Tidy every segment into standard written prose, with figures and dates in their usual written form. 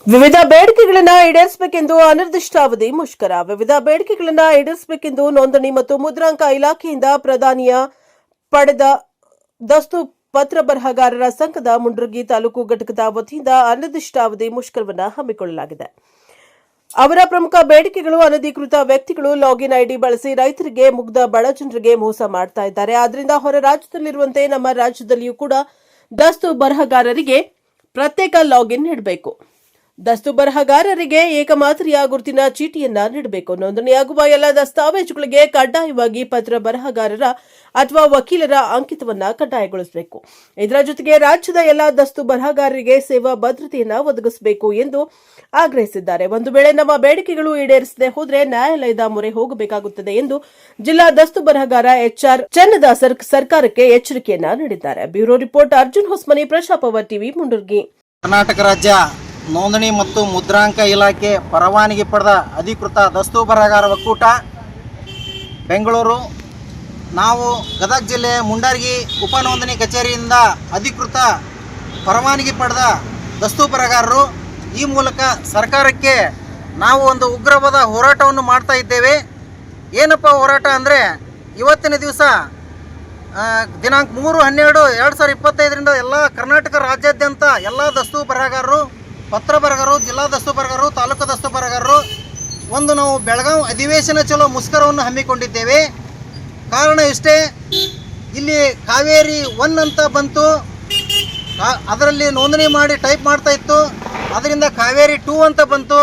ವಿವಿಧ ಬೇಡಿಕೆಗಳನ್ನು ಈಡೇರಿಸಬೇಕೆಂದು ಅನಿರ್ದಿಷ್ಟಾವಧಿ ಮುಷ್ಕರ. ವಿವಿಧ ಬೇಡಿಕೆಗಳನ್ನು ಈಡೇರಿಸಬೇಕೆಂದು ನೋಂದಣಿ ಮತ್ತು ಮುದ್ರಾಂಕ ಇಲಾಖೆಯಿಂದ ಪ್ರಧಾನಿಯ ಪಡೆದ ದಸ್ತು ಪತ್ರ ಬರಹಗಾರರ ಸಂಘದ ಮುಂಡ್ರಗಿ ತಾಲೂಕು ಘಟಕದ ವತಿಯಿಂದ ಅನಿರ್ದಿಷ್ಟಾವಧಿ ಮುಷ್ಕರವನ್ನು ಹಮ್ಮಿಕೊಳ್ಳಲಾಗಿದೆ. ಅವರ ಪ್ರಮುಖ ಬೇಡಿಕೆಗಳು ಅನಧಿಕೃತ ವ್ಯಕ್ತಿಗಳು ಲಾಗಿನ್ ಐಡಿ ಬಳಸಿ ರೈತರಿಗೆ, ಮುಗ್ಧ ಬಡ ಜನರಿಗೆ ಮೋಸ ಮಾಡ್ತಾ ಇದ್ದಾರೆ. ಆದ್ರಿಂದ ಹೊರ ರಾಜ್ಯದಲ್ಲಿರುವಂತೆ ನಮ್ಮ ರಾಜ್ಯದಲ್ಲಿಯೂ ಕೂಡ ದಸ್ತು ಬರಹಗಾರರಿಗೆ ಪ್ರತ್ಯೇಕ ಲಾಗಿನ್ ನೀಡಬೇಕು. ದಸ್ತು ಬರಹಗಾರರಿಗೆ ಏಕಮಾದರಿಯ ಗುರುತಿನ ಚೀಟಿಯನ್ನ ನೀಡಬೇಕು. ನೋಂದಣಿಯಾಗುವ ಎಲ್ಲ ದಸ್ತಾವೇಜುಗಳಿಗೆ ಕಡ್ಡಾಯವಾಗಿ ಪತ್ರ ಬರಹಗಾರರ ಅಥವಾ ವಕೀಲರ ಅಂಕಿತವನ್ನ ಕಡ್ಡಾಯಗೊಳಿಸಬೇಕು. ಇದರ ಜೊತೆಗೆ ರಾಜ್ಯದ ಎಲ್ಲ ದಸ್ತು ಬರಹಗಾರರಿಗೆ ಸೇವಾ ಭದ್ರತೆಯನ್ನ ಒದಗಿಸಬೇಕು ಎಂದು ಆಗ್ರಹಿಸಿದ್ದಾರೆ. ಒಂದು ವೇಳೆ ನಮ್ಮ ಬೇಡಿಕೆಗಳು ಈಡೇರಿಸದೆ ಹೋದರೆ ನ್ಯಾಯಾಲಯದ ಮೊರೆ ಹೋಗಬೇಕಾಗುತ್ತದೆ ಎಂದು ಜಿಲ್ಲಾ ದಸ್ತು ಬರಹಗಾರ HR ಚನ್ನದಾಸ್ ಸರ್ಕಾರಕ್ಕೆ ಎಚ್ಚರಿಕೆಯನ್ನ ನೀಡಿದ್ದಾರೆ. ಬ್ಯೂರೋ ರಿಪೋರ್ಟ್ ಅರ್ಜುನ್ ಹೊಸ್ಮನಿ, ಪ್ರಶಾಪವರ್ ಟಿವಿ, ಮುಂಡರ್ಗಿ. ಕರ್ನಾಟಕ ರಾಜ್ಯ ನೋಂದಣಿ ಮತ್ತು ಮುದ್ರಾಂಕ ಇಲಾಖೆ ಪರವಾನಗಿ ಪಡೆದ ಅಧಿಕೃತ ದಸ್ತು ಬರಹಗಾರ ಒಕ್ಕೂಟ ಬೆಂಗಳೂರು, ನಾವು ಗದಗ ಜಿಲ್ಲೆ ಮುಂಡರ್ಗಿ ಉಪ ನೋಂದಣಿ ಕಚೇರಿಯಿಂದ ಅಧಿಕೃತ ಪರವಾನಗಿ ಪಡೆದ ದಸ್ತು ಬರಹಗಾರರು ಈ ಮೂಲಕ ಸರ್ಕಾರಕ್ಕೆ ನಾವು ಒಂದು ಉಗ್ರವಾದ ಹೋರಾಟವನ್ನು ಮಾಡ್ತಾ ಇದ್ದೇವೆ. ಏನಪ್ಪ ಹೋರಾಟ ಅಂದರೆ, ಇವತ್ತಿನ ದಿವಸ ದಿನಾಂಕ 3/12/2025ರಿಂದ ಎಲ್ಲ ಕರ್ನಾಟಕ ರಾಜ್ಯಾದ್ಯಂತ ಎಲ್ಲ ದಸ್ತು ಬರಹಗಾರರು, ಪತ್ರ ಬರಹಗಾರರು, ಜಿಲ್ಲಾ ದಸ್ತು ಬರಹಗಾರರು, ತಾಲೂಕು ದಸ್ತು ಬರಹಗಾರರು ಒಂದು ನಾವು ಬೆಳಗಾವಿ ಅಧಿವೇಶನ ಚಲೋ ಮುಷ್ಕರವನ್ನು ಹಮ್ಮಿಕೊಂಡಿದ್ದೇವೆ. ಕಾರಣ ಇಷ್ಟೇ, ಇಲ್ಲಿ ಕಾವೇರಿ 1 ಅಂತ ಬಂತು, ಅದರಲ್ಲಿ ನೋಂದಣಿ ಮಾಡಿ ಟೈಪ್ ಮಾಡ್ತಾ ಇತ್ತು. ಅದರಿಂದ ಕಾವೇರಿ 2 ಅಂತ ಬಂತು.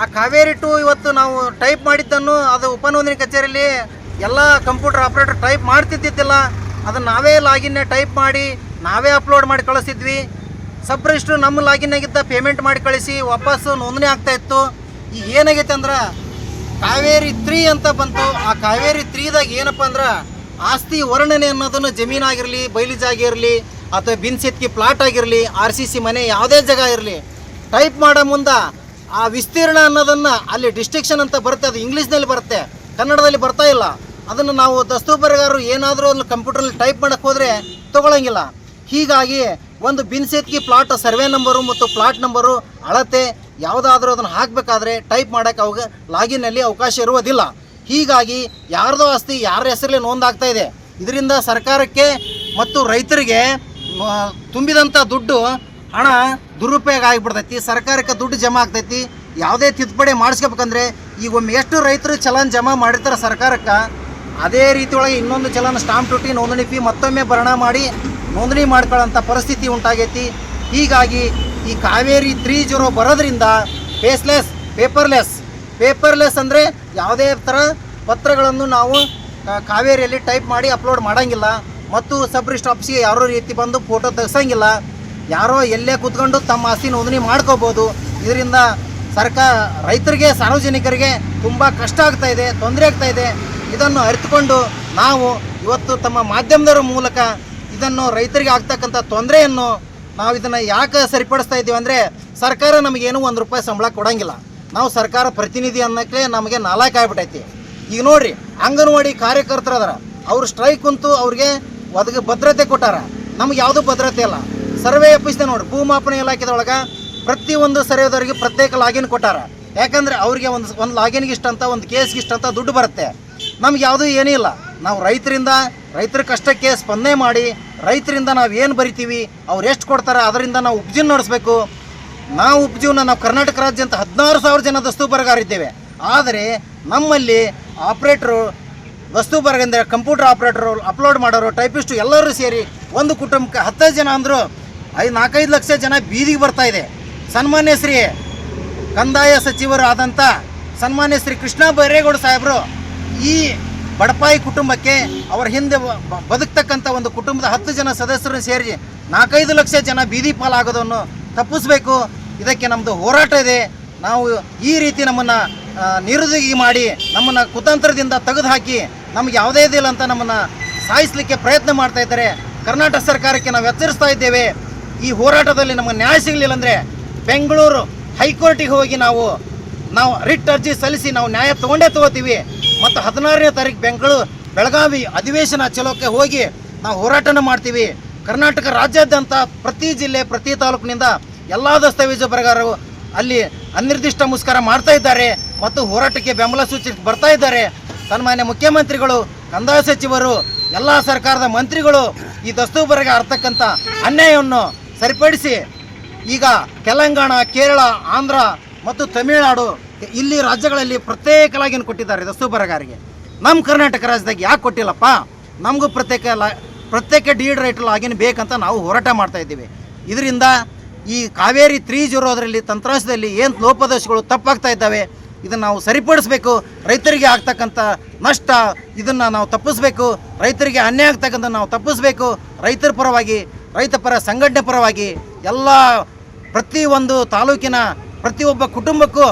ಆ ಕಾವೇರಿ 2 ಇವತ್ತು ನಾವು ಟೈಪ್ ಮಾಡಿದ್ದನ್ನು ಅದು ಉಪನೋಂದಣಿ ಕಚೇರಿಯಲ್ಲಿ ಎಲ್ಲ ಕಂಪ್ಯೂಟರ್ ಆಪ್ರೇಟರ್ ಟೈಪ್ ಮಾಡ್ತಿದ್ದಿದ್ದಿಲ್ಲ. ಅದನ್ನು ನಾವೇ ಲಾಗಿನ್ ಟೈಪ್ ಮಾಡಿ ನಾವೇ ಅಪ್ಲೋಡ್ ಮಾಡಿ ಕಳಿಸಿದ್ವಿ. ಸಬ್ ರಿಜಿಸ್ಟ್ರು ನಮ್ಮ ಲಾಗಿನ್ನಾಗಿದ್ದ ಪೇಮೆಂಟ್ ಮಾಡಿ ಕಳಿಸಿ ವಾಪಸ್ಸು ನೋಂದಣಿ ಆಗ್ತಾಯಿತ್ತು. ಈಗ ಏನಾಗೈತೆ ಅಂದ್ರೆ ಕಾವೇರಿ 3 ಅಂತ ಬಂತು. ಆ ಕಾವೇರಿ 3ದಾಗ ಏನಪ್ಪ ಅಂದ್ರೆ ಆಸ್ತಿ ವರ್ಣನೆ ಅನ್ನೋದನ್ನು ಜಮೀನಾಗಿರಲಿ, ಬಯಲು ಜಾಗ ಇರಲಿ, ಅಥವಾ ಬಿನ್ಸೆತ್ಕಿ ಪ್ಲಾಟ್ ಆಗಿರಲಿ, RCC ಮನೆ ಯಾವುದೇ ಜಾಗ ಇರಲಿ, ಟೈಪ್ ಮಾಡೋ ಮುಂದೆ ಆ ವಿಸ್ತೀರ್ಣ ಅನ್ನೋದನ್ನು ಅಲ್ಲಿ ಡಿಸ್ಟ್ರಿಕ್ಷನ್ ಅಂತ ಬರುತ್ತೆ. ಅದು ಇಂಗ್ಲೀಷ್ನಲ್ಲಿ ಬರುತ್ತೆ, ಕನ್ನಡದಲ್ಲಿ ಬರ್ತಾ ಇಲ್ಲ. ಅದನ್ನು ನಾವು ದಸ್ತು ಬರಹಗಾರರು ಏನಾದರೂ ಅಲ್ಲಿ ಕಂಪ್ಯೂಟರ್ನಲ್ಲಿ ಟೈಪ್ ಮಾಡೋಕ್ಕೆ ಹೋದರೆ ತೊಗೊಳಂಗಿಲ್ಲ. ಹೀಗಾಗಿ ಒಂದು ಬಿನ್ಸೆತ್ಕಿ ಪ್ಲಾಟ್ ಸರ್ವೆ ನಂಬರು ಮತ್ತು ಪ್ಲಾಟ್ ನಂಬರು ಅಳತೆ ಯಾವುದಾದ್ರೂ ಅದನ್ನು ಹಾಕಬೇಕಾದ್ರೆ ಟೈಪ್ ಮಾಡೋಕ್ಕೆ ಅವಾಗ ಲಾಗಿನ್ನಲ್ಲಿ ಅವಕಾಶ ಇರುವುದಿಲ್ಲ. ಹೀಗಾಗಿ ಯಾರ್ದೋ ಆಸ್ತಿ ಯಾರ ಹೆಸರಲ್ಲಿ ನೋಂದಾಗ್ತಾ ಇದೆ. ಇದರಿಂದ ಸರ್ಕಾರಕ್ಕೆ ಮತ್ತು ರೈತರಿಗೆ ತುಂಬಿದಂಥ ದುಡ್ಡು ಹಣ ದುರುಪಯೋಗ ಆಗಿಬಿಡ್ತೈತಿ. ಸರ್ಕಾರಕ್ಕೆ ದುಡ್ಡು ಜಮಾ ಆಗ್ತೈತಿ. ಯಾವುದೇ ತಿದ್ದುಪಡಿ ಮಾಡಿಸ್ಕೋಬೇಕಂದ್ರೆ ಈಗ ಒಮ್ಮೆ ಎಷ್ಟು ರೈತರು ಚಲನ್ ಜಮಾ ಮಾಡಿರ್ತಾರೆ ಸರ್ಕಾರಕ್ಕೆ, ಅದೇ ರೀತಿ ಒಳಗೆ ಇನ್ನೊಂದು ಚಲನ್ ಸ್ಟಾಂಪ್ ಡ್ಯೂಟಿ, ನೋಂದಣಿ ಫೀ ಮತ್ತೊಮ್ಮೆ ಭರಣ ಮಾಡಿ ನೋಂದಣಿ ಮಾಡ್ಕೊಳ್ಳೋಂಥ ಪರಿಸ್ಥಿತಿ ಉಂಟಾಗೈತಿ. ಹೀಗಾಗಿ ಈ ಕಾವೇರಿ 30 ಬರೋದ್ರಿಂದ ಪೇಪರ್ಲೆಸ್ ಅಂದರೆ ಯಾವುದೇ ಥರ ಪತ್ರಗಳನ್ನು ನಾವು ಕಾವೇರಿಯಲ್ಲಿ ಟೈಪ್ ಮಾಡಿ ಅಪ್ಲೋಡ್ ಮಾಡೋಂಗಿಲ್ಲ. ಮತ್ತು ಸಬ್ ರಿಜಿಸ್ಟ್ರ್ ಆಫೀಸ್ಗೆ ಯಾರೋ ರೀತಿ ಬಂದು ಫೋಟೋ ತೆಗ್ಸೋಂಗಿಲ್ಲ. ಯಾರೋ ಎಲ್ಲೇ ಕೂತ್ಕೊಂಡು ತಮ್ಮ ಆಸ್ತಿ ನೋಂದಣಿ ಮಾಡ್ಕೋಬೋದು. ಇದರಿಂದ ರೈತರಿಗೆ, ಸಾರ್ವಜನಿಕರಿಗೆ ತುಂಬ ಕಷ್ಟ ಆಗ್ತಾಯಿದೆ, ತೊಂದರೆ ಆಗ್ತಾಯಿದೆ. ಇದನ್ನು ಅರಿತುಕೊಂಡು ನಾವು ಇವತ್ತು ತಮ್ಮ ಮಾಧ್ಯಮದವರ ಮೂಲಕ ಇದನ್ನು ರೈತರಿಗೆ ಆಗ್ತಕ್ಕಂಥ ತೊಂದರೆಯನ್ನು ನಾವು ಇದನ್ನು ಯಾಕೆ ಸರಿಪಡಿಸ್ತಾ ಇದ್ದೀವಿ ಅಂದರೆ, ಸರ್ಕಾರ ನಮಗೇನು ₹1 ಸಂಬಳ ಕೊಡೋಂಗಿಲ್ಲ. ನಾವು ಸರ್ಕಾರ ಪ್ರತಿನಿಧಿ ಅನ್ನೋಕ್ಕೆ ನಮಗೆ ನಾಲಾಯಕ ಆಗಿಬಿಟ್ಟೈತಿ. ಈಗ ನೋಡಿರಿ, ಅಂಗನವಾಡಿ ಕಾರ್ಯಕರ್ತರು ಅದರ, ಅವರು ಸ್ಟ್ರೈಕ್ ಕುಂತು ಅವ್ರಿಗೆ ಭದ್ರತೆ ಕೊಟ್ಟಾರ. ನಮ್ಗೆ ಯಾವುದೂ ಭದ್ರತೆ ಇಲ್ಲ. ಸರ್ವೆ ಆಫೀಸ್ನ ನೋಡಿ, ಭೂಮಾಪನ ಇಲಾಖೆದೊಳಗೆ ಪ್ರತಿಯೊಂದು ಸರ್ವೆದವರಿಗೆ ಪ್ರತ್ಯೇಕ ಲಾಗಿನ್ ಕೊಟ್ಟಾರ. ಯಾಕಂದರೆ ಅವ್ರಿಗೆ ಒಂದು ಲಾಗಿನ್ಗೆ ಇಷ್ಟ ಅಂತ, ಒಂದು ಕೇಸ್ಗೆ ಇಷ್ಟ ಅಂತ ದುಡ್ಡು ಬರುತ್ತೆ. ನಮ್ಗೆ ಯಾವುದೂ ಏನೂ ಇಲ್ಲ. ನಾವು ರೈತರ ಕಷ್ಟಕ್ಕೆ ಸ್ಪಂದನೆ ಮಾಡಿ ರೈತರಿಂದ ನಾವು ಏನು ಬರಿತೀವಿ, ಅವ್ರು ಎಷ್ಟು ಕೊಡ್ತಾರೆ ಅದರಿಂದ ನಾವು ಉಪಜೀವನ ನಡೆಸಬೇಕು. ನಾವು ಕರ್ನಾಟಕ ರಾಜ್ಯ ಅಂತ 16,000 ಜನ ದಸ್ತು ಬರಹಗಾರಿದ್ದೇವೆ. ಆದರೆ ನಮ್ಮಲ್ಲಿ ಆಪ್ರೇಟ್ರು, ದಸ್ತು ಬರಹಗಾರ, ಕಂಪ್ಯೂಟರ್ ಆಪ್ರೇಟರು, ಅಪ್ಲೋಡ್ ಮಾಡೋರು, ಟೈಪಿಸ್ಟು ಎಲ್ಲರೂ ಸೇರಿ ಒಂದು ಕುಟುಂಬಕ್ಕೆ 10 ಜನ ಅಂದರೂ 4-5 ಲಕ್ಷ ಜನ ಬೀದಿಗೆ ಬರ್ತಾ ಇದೆ. ಸನ್ಮಾನ್ಯ ಶ್ರೀ ಕಂದಾಯ ಸಚಿವರು ಆದಂಥ ಸನ್ಮಾನ್ಯ ಶ್ರೀ ಕೃಷ್ಣ ಬೈರೇಗೌಡ ಸಾಹೇಬರು ಈ ಬಡಪಾಯಿ ಕುಟುಂಬಕ್ಕೆ, ಅವರ ಹಿಂದೆ ಬದುಕ್ತಕ್ಕಂಥ ಒಂದು ಕುಟುಂಬದ 10 ಜನ ಸದಸ್ಯರನ್ನು ಸೇರಿ 4-5 ಲಕ್ಷ ಜನ ಬೀದಿ ಪಾಲಾಗೋದನ್ನು ತಪ್ಪಿಸ್ಬೇಕು. ಇದಕ್ಕೆ ನಮ್ಮದು ಹೋರಾಟ ಇದೆ. ನಾವು ಈ ರೀತಿ ನಮ್ಮನ್ನು ನಿರುದ್ಯೋಗಿ ಮಾಡಿ, ನಮ್ಮನ್ನು ಕುತಂತ್ರದಿಂದ ತೆಗೆದುಹಾಕಿ, ನಮಗೆ ಯಾವುದೇ ಇದಿಲ್ಲ ಅಂತ ನಮ್ಮನ್ನು ಸಾಯಿಸಲಿಕ್ಕೆ ಪ್ರಯತ್ನ ಮಾಡ್ತಾ ಇದ್ದಾರೆ. ಕರ್ನಾಟಕ ಸರ್ಕಾರಕ್ಕೆ ನಾವು ಎಚ್ಚರಿಸ್ತಾ ಇದ್ದೇವೆ. ಈ ಹೋರಾಟದಲ್ಲಿ ನಮಗೆ ನ್ಯಾಯ ಸಿಗಲಿಲ್ಲ ಅಂದರೆ ಬೆಂಗಳೂರು ಹೈಕೋರ್ಟಿಗೆ ಹೋಗಿ ನಾವು ರಿಟ್ ಅರ್ಜಿ ಸಲ್ಲಿಸಿ ನಾವು ನ್ಯಾಯ ತಗೋತೀವಿ. ಮತ್ತು 16ನೇ ತಾರೀಕು ಬೆಳಗಾವಿ ಅಧಿವೇಶನ ಚಲೋಕ್ಕೆ ಹೋಗಿ ನಾವು ಹೋರಾಟನ ಮಾಡ್ತೀವಿ. ಕರ್ನಾಟಕ ರಾಜ್ಯಾದ್ಯಂತ ಪ್ರತಿ ಜಿಲ್ಲೆ, ಪ್ರತಿ ತಾಲೂಕಿನಿಂದ ಎಲ್ಲ ದಸ್ತಾವೇಜು ಬರಹಗಾರರು ಅಲ್ಲಿ ಅನಿರ್ದಿಷ್ಟ ಮುಷ್ಕರ ಮಾಡ್ತಾ ಇದ್ದಾರೆ ಮತ್ತು ಹೋರಾಟಕ್ಕೆ ಬೆಂಬಲ ಸೂಚನೆ ಬರ್ತಾ ಇದ್ದಾರೆ. ಸನ್ಮಾನ್ಯ ಮುಖ್ಯಮಂತ್ರಿಗಳು, ಕಂದಾಯ ಸಚಿವರು, ಎಲ್ಲ ಸರ್ಕಾರದ ಮಂತ್ರಿಗಳು ಈ ದಸ್ತೂಬರಿಗೆ ಅರ್ತಕ್ಕಂಥ ಅನ್ಯಾಯವನ್ನು ಸರಿಪಡಿಸಿ ಈಗ ತೆಲಂಗಾಣ, ಕೇರಳ, ಆಂಧ್ರ ಮತ್ತು ತಮಿಳುನಾಡು ಇಲ್ಲಿ ರಾಜ್ಯಗಳಲ್ಲಿ ಪ್ರತ್ಯೇಕವಾಗಿ ಕೊಟ್ಟಿದ್ದಾರೆ ದಸ್ತೂಬರಗಾರಿಗೆ. ನಮ್ಮ ಕರ್ನಾಟಕ ರಾಜ್ಯದಾಗ ಯಾಕೆ ಕೊಟ್ಟಿಲ್ಲಪ್ಪ? ನಮಗೂ ಪ್ರತ್ಯೇಕ ಡೀಡ್ ರೈಟ್ ಲಾಗಿನ್ ಬೇಕಂತ ನಾವು ಹೋರಾಟ ಮಾಡ್ತಾ ಇದ್ದೀವಿ. ಇದರಿಂದ ಈ ಕಾವೇರಿ 3.0 ತಂತ್ರಾಂಶದಲ್ಲಿ ಏನು ಲೋಪದೋಷಗಳು ತಪ್ಪಾಗ್ತಾ ಇದ್ದಾವೆ, ಇದನ್ನು ನಾವು ಸರಿಪಡಿಸಬೇಕು. ರೈತರಿಗೆ ಆಗ್ತಕ್ಕಂಥ ನಷ್ಟ ಇದನ್ನು ನಾವು ತಪ್ಪಿಸ್ಬೇಕು. ರೈತರಿಗೆ ಅನ್ಯಾಯ ಆಗ್ತಕ್ಕಂಥ ನಾವು ತಪ್ಪಿಸ್ಬೇಕು. ರೈತರ ಪರವಾಗಿ, ರೈತ ಪರ ಸಂಘಟನೆ ಪರವಾಗಿ ಎಲ್ಲ ಪ್ರತಿಯೊಂದು ತಾಲೂಕಿನ ಪ್ರತಿಯೊಬ್ಬ ಕುಟುಂಬಕ್ಕೂ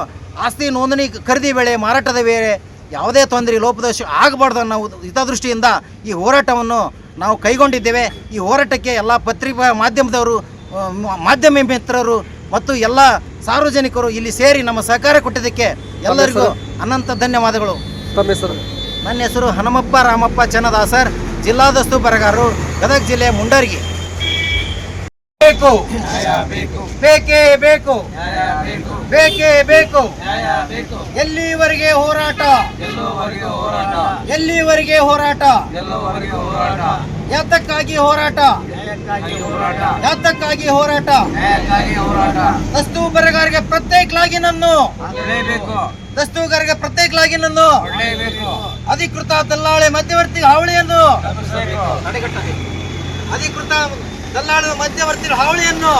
ಆಸ್ತಿ ನೋಂದಣಿ ಖರೀದಿ ವೇಳೆ, ಮಾರಾಟದ ವೇಳೆ ಯಾವುದೇ ತೊಂದರೆ, ಲೋಪದೋಷ ಆಗಬಾರ್ದು ಅನ್ನೋ ಹಿತದೃಷ್ಟಿಯಿಂದ ಈ ಹೋರಾಟವನ್ನು ನಾವು ಕೈಗೊಂಡಿದ್ದೇವೆ. ಈ ಹೋರಾಟಕ್ಕೆ ಎಲ್ಲ ಪತ್ರಿಕಾ ಮಾಧ್ಯಮದವರು, ಮಾಧ್ಯಮ ಮಿತ್ರರು ಮತ್ತು ಎಲ್ಲ ಸಾರ್ವಜನಿಕರು ಇಲ್ಲಿ ಸೇರಿ ನಮ್ಮ ಸಹಕಾರ ಕೊಟ್ಟಿದ್ದಕ್ಕೆ ಎಲ್ಲರಿಗೂ ಅನಂತ ಧನ್ಯವಾದಗಳು. ತಮ್ಮ ಹೆಸರು? ನನ್ನ ಹೆಸರು ಹನುಮಪ್ಪ ರಾಮಪ್ಪ ಚನ್ನದಾಸರ್, ಜಿಲ್ಲಾ ದಸ್ತೂಬರಗಾರರು, ಗದಗ ಜಿಲ್ಲೆ ಮುಂಡರ್ಗಿ. ಬೇಕು, ಬೇಕೇ ಬೇಕು, ಬೇಕೇ ಬೇಕು. ಎಲ್ಲಿವರೆಗೆ ಹೋರಾಟ? ಎಲ್ಲಿವರೆಗೆ ಹೋರಾಟ? ಯಾತಕ್ಕಾಗಿ ಹೋರಾಟ? ಯಾತಕ್ಕಾಗಿ ಹೋರಾಟ? ದಸ್ತೂಬರಗಾರರಿಗೆ ಪ್ರತ್ಯೇಕ ಲಾಗಿನ್ ಅನ್ನು, ದಸ್ತೂಬರಗಾರರಿಗೆ ಪ್ರತ್ಯೇಕ ಲಾಗಿನ್ ಅನ್ನು, ಅಧಿಕೃತ ದಲ್ಲಾಳಿ ಮಧ್ಯವರ್ತಿ ಹಾವಳಿಯನ್ನು, ಅಧಿಕೃತ ದಲ್ಲಾಳಿ ಮಧ್ಯವರ್ತಿ ಹಾವಳಿಯನ್ನು